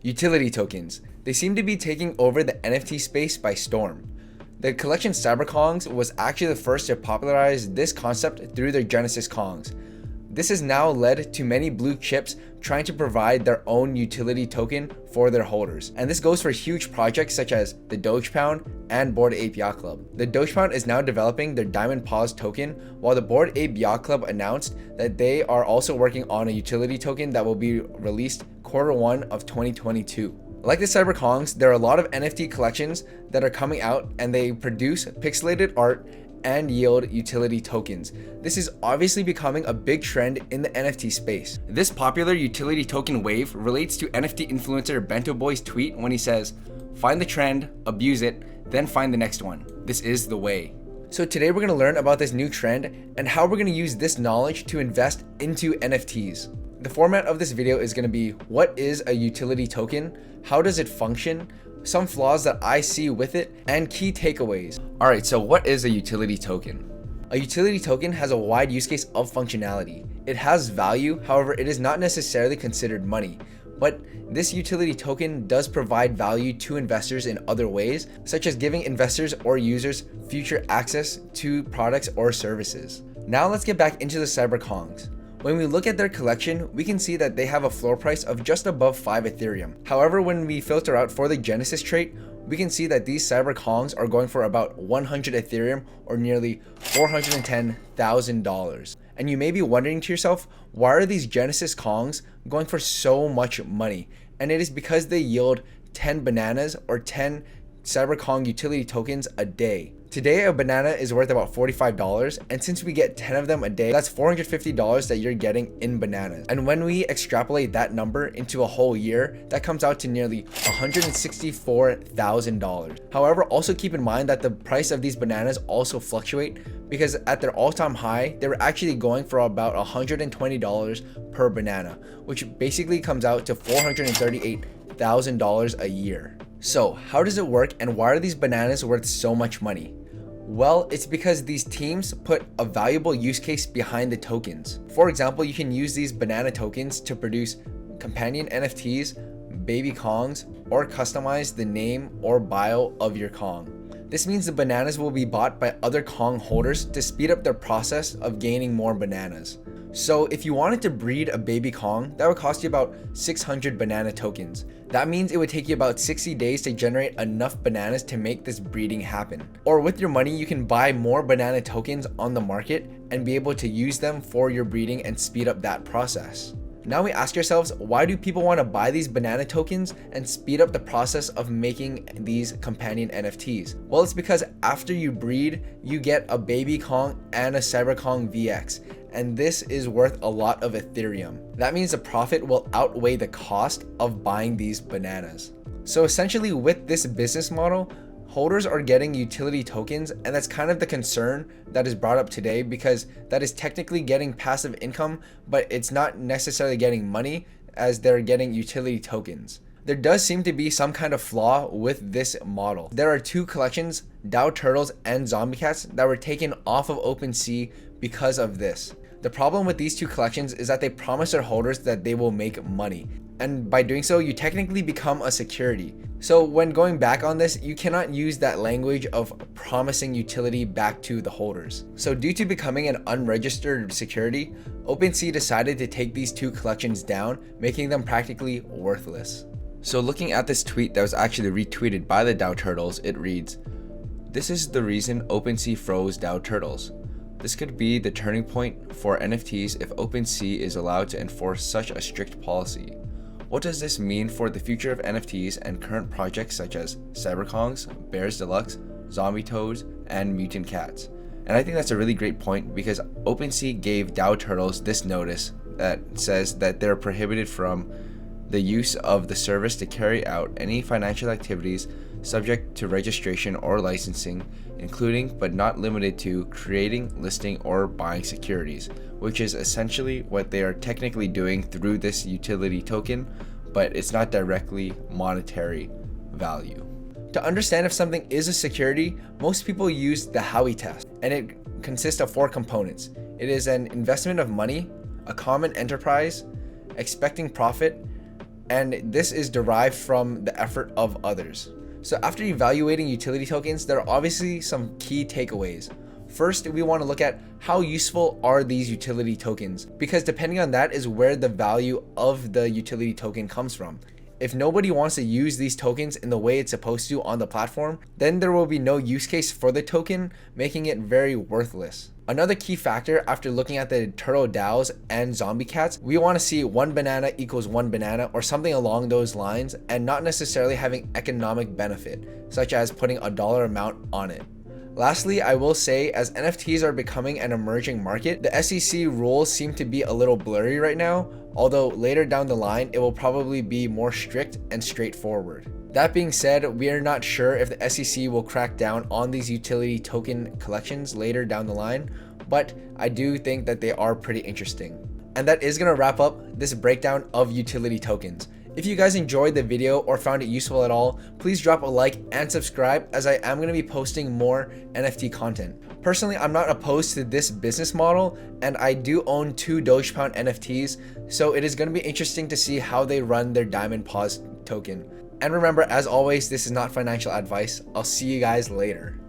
Utility tokens. They seem to be taking over the NFT space by storm. The collection Cyberkongs was actually the first to popularize this concept through their Genesis Kongs. This has now led to many blue chips trying to provide their own utility token for their holders. And this goes for huge projects such as the Dogepound and Bored Ape Yacht Club. The Dogepound is now developing their Diamond Paws token, while the Bored Ape Yacht Club announced that they are also working on a utility token that will be released Q1 of 2022. Like the Cyberkongs, there are a lot of NFT collections that are coming out and they produce pixelated art and yield utility tokens. This is obviously becoming a big trend in the NFT space. This popular utility token wave relates to NFT influencer Bento Boy's tweet when he says, "Find the trend, abuse it, then find the next one. This is the way." So today we're going to learn about this new trend and how we're going to use this knowledge to invest into NFTs. The format of this video is going to be what is a utility token, how does it function, some flaws that I see with it, and key takeaways. Alright, so what is a utility token? A utility token has a wide use case of functionality. It has value, however, it is not necessarily considered money. But this utility token does provide value to investors in other ways, such as giving investors or users future access to products or services. Now let's get back into the Cyberkongs. When we look at their collection, we can see that they have a floor price of just above 5 Ethereum. However, when we filter out for the Genesis trait, we can see that these Cyberkongs are going for about 100 Ethereum or nearly $410,000. And you may be wondering to yourself, why are these Genesis Kongs going for so much money? And it is because they yield 10 bananas or 10 Cyberkong utility tokens a day. Today, a banana is worth about $45, and since we get 10 of them a day, that's $450 that you're getting in bananas. And when we extrapolate that number into a whole year, that comes out to nearly $164,000. However, also keep in mind that the price of these bananas also fluctuate because at their all-time high, they were actually going for about $120 per banana, which basically comes out to $438,000 a year. So how does it work and why are these bananas worth so much money? Well, it's because these teams put a valuable use case behind the tokens. For example, you can use these banana tokens to produce companion NFTs, baby Kongs, or customize the name or bio of your Kong. This means the bananas will be bought by other Kong holders to speed up their process of gaining more bananas. So if you wanted to breed a baby Kong, that would cost you about 600 banana tokens. That means it would take you about 60 days to generate enough bananas to make this breeding happen. Or with your money, you can buy more banana tokens on the market and be able to use them for your breeding and speed up that process. Now we ask ourselves, why do people want to buy these banana tokens and speed up the process of making these companion NFTs? Well, it's because after you breed, you get a baby Kong and a Cyberkong VX. And this is worth a lot of Ethereum. That means the profit will outweigh the cost of buying these bananas. So essentially with this business model, holders are getting utility tokens, and that's kind of the concern that is brought up today because that is technically getting passive income, but it's not necessarily getting money as they're getting utility tokens. There does seem to be some kind of flaw with this model. There are two collections, DAO Turtles and Zombie Cats, that were taken off of OpenSea because of this. The problem with these two collections is that they promise their holders that they will make money. And by doing so, you technically become a security. So when going back on this, you cannot use that language of promising utility back to the holders. So due to becoming an unregistered security, OpenSea decided to take these two collections down, making them practically worthless. So looking at this tweet that was actually retweeted by the DAO Turtles, it reads, "This is the reason OpenSea froze DAO Turtles. This could be the turning point for NFTs if OpenSea is allowed to enforce such a strict policy. What does this mean for the future of NFTs and current projects such as Cyberkongs, Bears Deluxe, Zombie Toads, and Mutant Cats?" And I think that's a really great point because OpenSea gave DAO Turtles this notice that says that they're prohibited from the use of the service to carry out any financial activities subject to registration or licensing, including but not limited to creating, listing, or buying securities, which is essentially what they are technically doing through this utility token, but it's not directly monetary value. To understand if something is a security, most people use the Howey test, and it consists of 4 components. It is an investment of money, a common enterprise, expecting profit, and this is derived from the effort of others. So after evaluating utility tokens, there are obviously some key takeaways. First, we want to look at how useful are these utility tokens, because depending on that is where the value of the utility token comes from. If nobody wants to use these tokens in the way it's supposed to on the platform, then there will be no use case for the token, making it very worthless. Another key factor after looking at the Turo DAOs and Zombie Cats, we want to see 1 banana equals 1 banana or something along those lines, and not necessarily having economic benefit, such as putting a dollar amount on it. Lastly, I will say, as NFTs are becoming an emerging market, the SEC rules seem to be a little blurry right now, although later down the line, it will probably be more strict and straightforward. That being said, we are not sure if the SEC will crack down on these utility token collections later down the line, but I do think that they are pretty interesting. And that is going to wrap up this breakdown of utility tokens. If you guys enjoyed the video or found it useful at all, please drop a like and subscribe, as I am going to be posting more NFT content. Personally, I'm not opposed to this business model, and I do own 2 Dogepound NFTs, so it is going to be interesting to see how they run their Diamond Paws token. And remember, as always, this is not financial advice. I'll see you guys later.